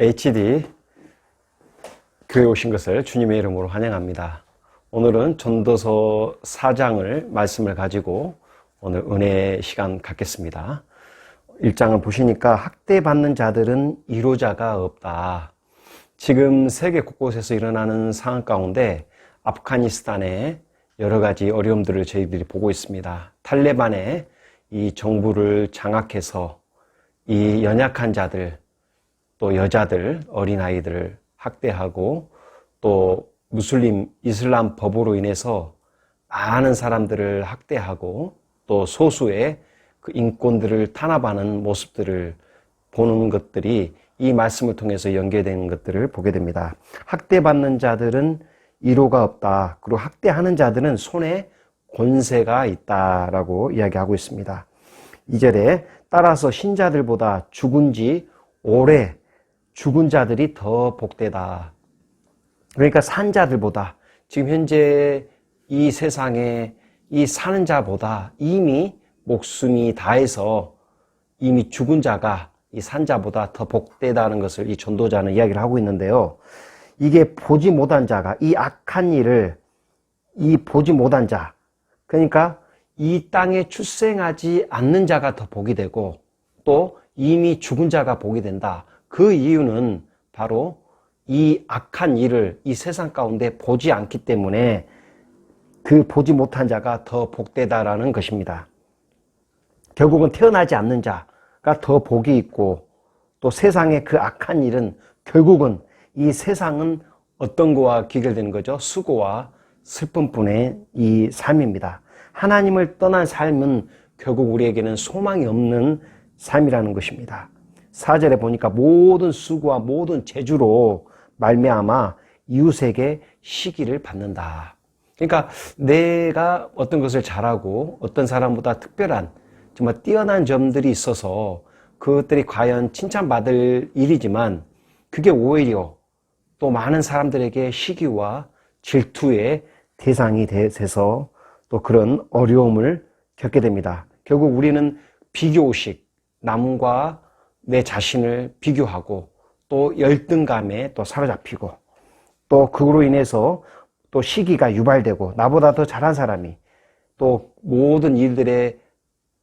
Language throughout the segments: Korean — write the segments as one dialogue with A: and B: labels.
A: HD 교회 오신 것을 주님의 이름으로 환영합니다. 오늘은 전도서 4장을 말씀을 가지고 오늘 은혜 시간 갖겠습니다. 1장을 보시니까 학대받는 자들은 이로자가 없다. 지금 세계 곳곳에서 일어나는 상황 가운데 아프가니스탄의 여러 가지 어려움들을 저희들이 보고 있습니다. 탈레반의 이 정부를 장악해서 이 연약한 자들, 또 여자들, 어린아이들을 학대하고 또 무슬림, 이슬람 법으로 인해서 많은 사람들을 학대하고 또 소수의 그 인권들을 탄압하는 모습들을 보는 것들이 이 말씀을 통해서 연계되는 것들을 보게 됩니다. 학대받는 자들은 이로가 없다. 그리고 학대하는 자들은 손에 권세가 있다라고 이야기하고 있습니다. 2절에 따라서 신자들보다 죽은 지 오래 죽은 자들이 더 복되다. 그러니까 산 자들보다 지금 현재 이 세상에 이 사는 자보다 이미 목숨이 다해서 이미 죽은 자가 이 산 자보다 더 복되다는 것을 이 전도자는 이야기를 하고 있는데요. 이게 보지 못한 자가 이 악한 일을 이 보지 못한 자, 그러니까 이 땅에 출생하지 않는 자가 더 복이 되고 또 이미 죽은 자가 복이 된다. 그 이유는 바로 이 악한 일을 이 세상 가운데 보지 않기 때문에 그 보지 못한 자가 더 복되다라는 것입니다. 결국은 태어나지 않는 자가 더 복이 있고 또 세상의 그 악한 일은 결국은 이 세상은 어떤 거와 귀결되는 거죠? 수고와 슬픔뿐의 이 삶입니다. 하나님을 떠난 삶은 결국 우리에게는 소망이 없는 삶이라는 것입니다. 4절에 보니까 모든 수고와 모든 재주로 말미암아 이웃에게 시기를 받는다. 그러니까 내가 어떤 것을 잘하고 어떤 사람보다 특별한 정말 뛰어난 점들이 있어서 그것들이 과연 칭찬받을 일이지만 그게 오히려 또 많은 사람들에게 시기와 질투의 대상이 돼서 또 그런 어려움을 겪게 됩니다. 결국 우리는 비교의식, 남과 내 자신을 비교하고 또 열등감에 또 사로잡히고 또 그로 인해서 또 시기가 유발되고 나보다 더 잘한 사람이 또 모든 일들에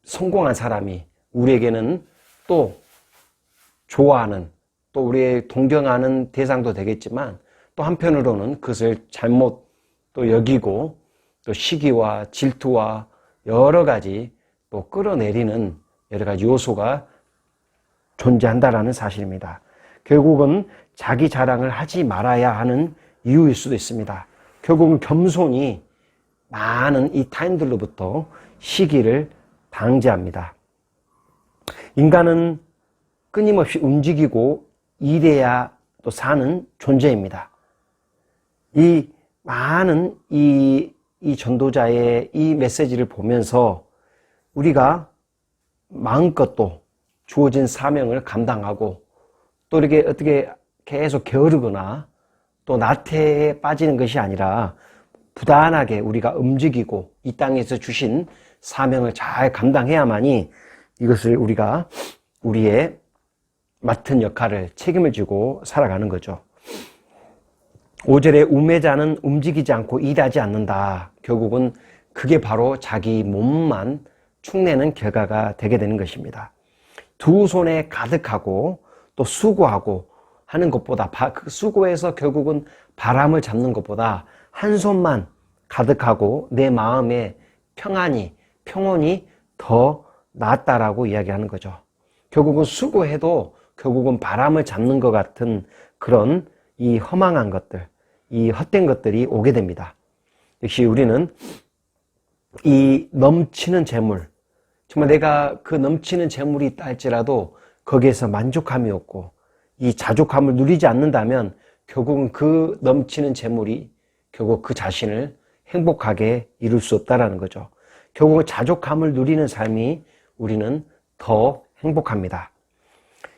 A: 성공한 사람이 우리에게는 또 좋아하는 또 우리의 동경하는 대상도 되겠지만 또 한편으로는 그것을 잘못 또 여기고 또 시기와 질투와 여러 가지 또 끌어내리는 여러 가지 요소가 존재한다라는 사실입니다. 결국은 자기 자랑을 하지 말아야 하는 이유일 수도 있습니다. 결국은 겸손이 많은 이 타인들로부터 시기를 방지합니다. 인간은 끊임없이 움직이고 일해야 또 사는 존재입니다. 이 많은 이 전도자의 이 메시지를 보면서 우리가 마음껏 또 주어진 사명을 감당하고 또 이렇게 어떻게 계속 게으르거나 또 나태에 빠지는 것이 아니라 부단하게 우리가 움직이고 이 땅에서 주신 사명을 잘 감당해야만이 이것을 우리가 우리의 맡은 역할을 책임을 지고 살아가는 거죠. 5절에 우매자는 움직이지 않고 일하지 않는다. 결국은 그게 바로 자기 몸만 축내는 결과가 되게 되는 것입니다. 두 손에 가득하고 또 수고하고 하는 것보다 그 수고해서 결국은 바람을 잡는 것보다 한 손만 가득하고 내 마음에 평온이 더 낫다라고 이야기하는 거죠. 결국은 수고해도 결국은 바람을 잡는 것 같은 그런 이 허망한 것들, 이 헛된 것들이 오게 됩니다. 역시 우리는 이 넘치는 재물, 정말 내가 그 넘치는 재물이 있다 할지라도 거기에서 만족함이 없고 이 자족함을 누리지 않는다면 결국은 그 넘치는 재물이 결국 그 자신을 행복하게 이룰 수 없다라는 거죠. 결국은 자족함을 누리는 삶이 우리는 더 행복합니다.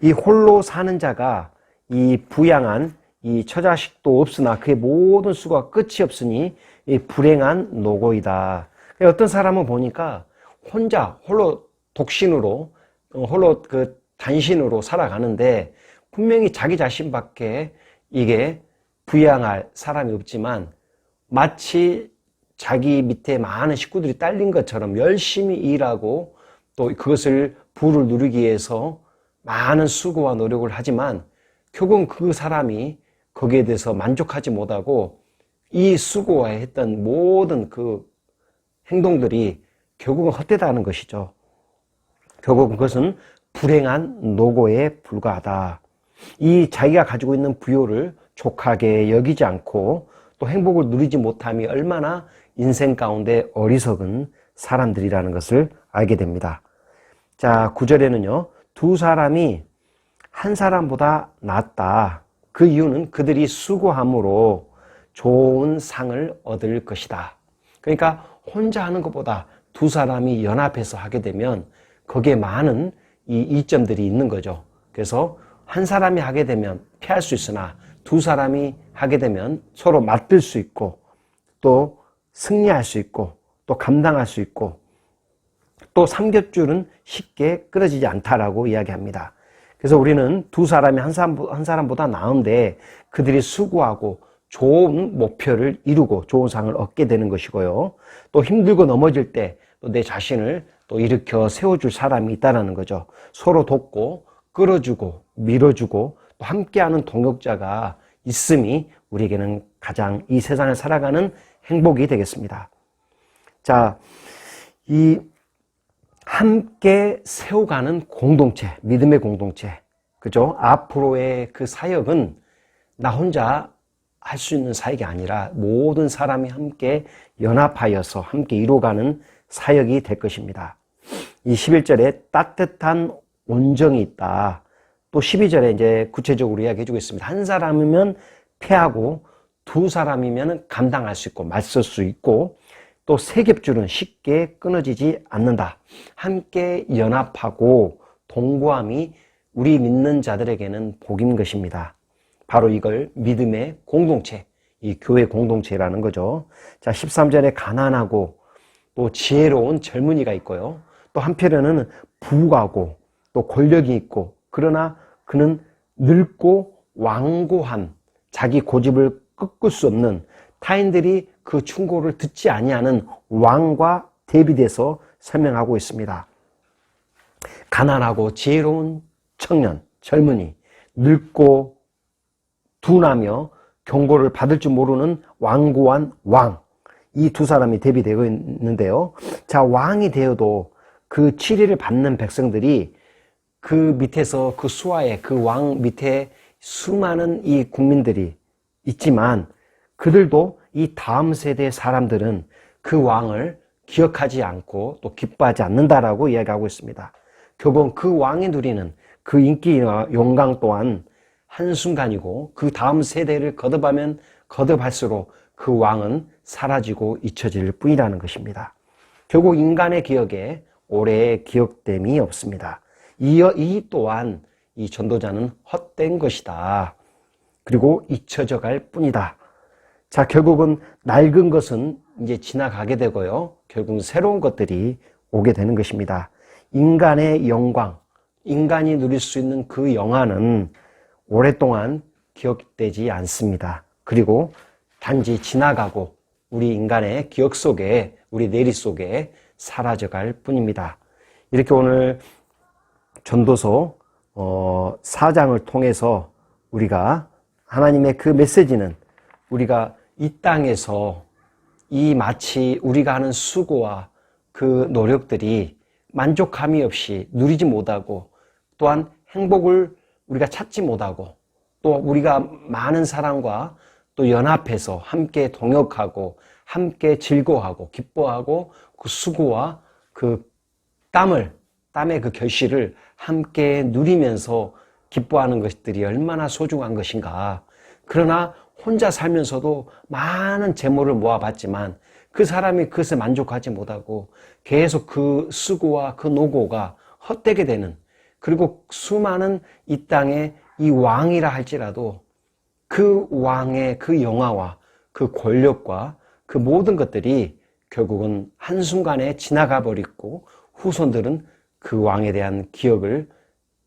A: 이 홀로 사는 자가 이 부양한 이 처자식도 없으나 그의 모든 수고가 끝이 없으니 이 불행한 노고이다. 어떤 사람은 보니까 홀로 독신으로 홀로 단신으로 살아가는데 분명히 자기 자신밖에 이게 부양할 사람이 없지만 마치 자기 밑에 많은 식구들이 딸린 것처럼 열심히 일하고 또 그것을 부를 누리기 위해서 많은 수고와 노력을 하지만 결국은 그 사람이 거기에 대해서 만족하지 못하고 이 수고와 했던 모든 그 행동들이 결국은 헛되다는 것이죠. 결국은 그것은 불행한 노고에 불과하다. 이 자기가 가지고 있는 부요를 족하게 여기지 않고 또 행복을 누리지 못함이 얼마나 인생 가운데 어리석은 사람들이라는 것을 알게 됩니다. 자, 9절에는요. 두 사람이 한 사람보다 낫다. 그 이유는 그들이 수고함으로 좋은 상을 얻을 것이다. 그러니까 혼자 하는 것보다 두 사람이 연합해서 하게 되면 거기에 많은 이 이점들이 있는 거죠. 그래서 한 사람이 하게 되면 피할 수 있으나 두 사람이 하게 되면 서로 맞들 수 있고 또 승리할 수 있고 또 감당할 수 있고 또 삼겹줄은 쉽게 끊어지지 않다라고 이야기합니다. 그래서 우리는 두 사람이 한 사람보다 나은데 그들이 수고하고 좋은 목표를 이루고 좋은 상을 얻게 되는 것이고요. 또 힘들고 넘어질 때 또 내 자신을 또 일으켜 세워줄 사람이 있다는 거죠. 서로 돕고 끌어주고 밀어주고 또 함께하는 동역자가 있음이 우리에게는 가장 이 세상을 살아가는 행복이 되겠습니다. 자, 이 함께 세워가는 공동체, 믿음의 공동체, 그죠? 앞으로의 그 사역은 나 혼자 할 수 있는 사역이 아니라 모든 사람이 함께 연합하여서 함께 이루어가는 사역이 될 것입니다. 이 11절에 따뜻한 온정이 있다. 또 12절에 이제 구체적으로 이야기해 주고 있습니다. 한 사람이면 패하고 두 사람이면 감당할 수 있고 맞설 수 있고 또 세겹줄은 쉽게 끊어지지 않는다. 함께 연합하고 동거함이 우리 믿는 자들에게는 복인 것입니다. 바로 이걸 믿음의 공동체, 이 교회 공동체라는 거죠. 자, 13절에 가난하고 또 지혜로운 젊은이가 있고요. 또 한편에는 부하고 또 권력이 있고 그러나 그는 늙고 완고한 자기 고집을 꺾을 수 없는 타인들이 그 충고를 듣지 아니하는 왕과 대비돼서 설명하고 있습니다. 가난하고 지혜로운 청년, 젊은이, 늙고 둔하며 경고를 받을 줄 모르는 완고한 왕, 이 두 사람이 대비되어 있는데요. 자, 왕이 되어도 그 치리를 받는 백성들이 그 밑에서 그 수하에 그 왕 밑에 수많은 이 국민들이 있지만 그들도 이 다음 세대의 사람들은 그 왕을 기억하지 않고 또 기뻐하지 않는다라고 이야기하고 있습니다. 결국 그 왕이 누리는 그 인기와 영광 또한 한순간이고 그 다음 세대를 거듭하면 거듭할수록 그 왕은 사라지고 잊혀질 뿐이라는 것입니다. 결국 인간의 기억에 오래 기억됨이 없습니다. 이 또한 이 전도자는 헛된 것이다. 그리고 잊혀져 갈 뿐이다. 자, 결국은 낡은 것은 이제 지나가게 되고요. 결국은 새로운 것들이 오게 되는 것입니다. 인간의 영광, 인간이 누릴 수 있는 그 영화는 오랫동안 기억되지 않습니다. 그리고 단지 지나가고 우리 인간의 기억 속에, 우리 내리 속에 사라져갈 뿐입니다. 이렇게 오늘 전도서 4장을 통해서 우리가 하나님의 그 메시지는 우리가 이 땅에서 이 마치 우리가 하는 수고와 그 노력들이 만족함이 없이 누리지 못하고 또한 행복을 우리가 찾지 못하고 또 우리가 많은 사람과 또 연합해서 함께 동역하고 함께 즐거워하고 기뻐하고 그 수고와 그 땀의 그 결실을 함께 누리면서 기뻐하는 것들이 얼마나 소중한 것인가. 그러나 혼자 살면서도 많은 재물을 모아봤지만 그 사람이 그것에 만족하지 못하고 계속 그 수고와 그 노고가 헛되게 되는, 그리고 수많은 이 땅에 이 왕이라 할지라도 그 왕의 그 영화와 그 권력과 그 모든 것들이 결국은 한순간에 지나가 버리고 후손들은 그 왕에 대한 기억을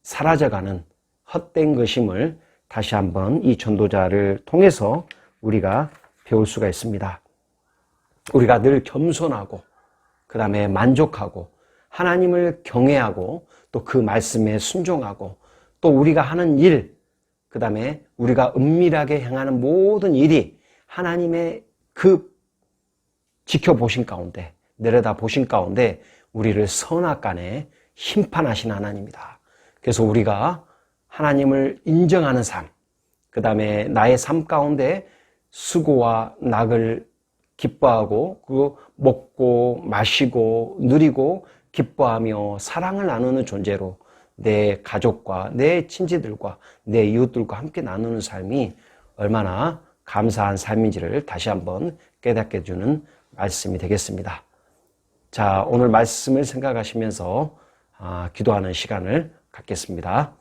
A: 사라져가는 헛된 것임을 다시 한번 이 전도자를 통해서 우리가 배울 수가 있습니다. 우리가 늘 겸손하고 그 다음에 만족하고 하나님을 경외하고 또 그 말씀에 순종하고 또 우리가 하는 일, 그 다음에 우리가 은밀하게 행하는 모든 일이 하나님의 그 지켜보신 가운데, 내려다 보신 가운데 우리를 선악간에 심판하신 하나님이다. 그래서 우리가 하나님을 인정하는 삶, 그 다음에 나의 삶 가운데 수고와 낙을 기뻐하고 그 먹고 마시고 누리고 기뻐하며 사랑을 나누는 존재로 내 가족과 내 친지들과 내 이웃들과 함께 나누는 삶이 얼마나 감사한 삶인지를 다시 한번 깨닫게 해주는 말씀이 되겠습니다. 자, 오늘 말씀을 생각하시면서 기도하는 시간을 갖겠습니다.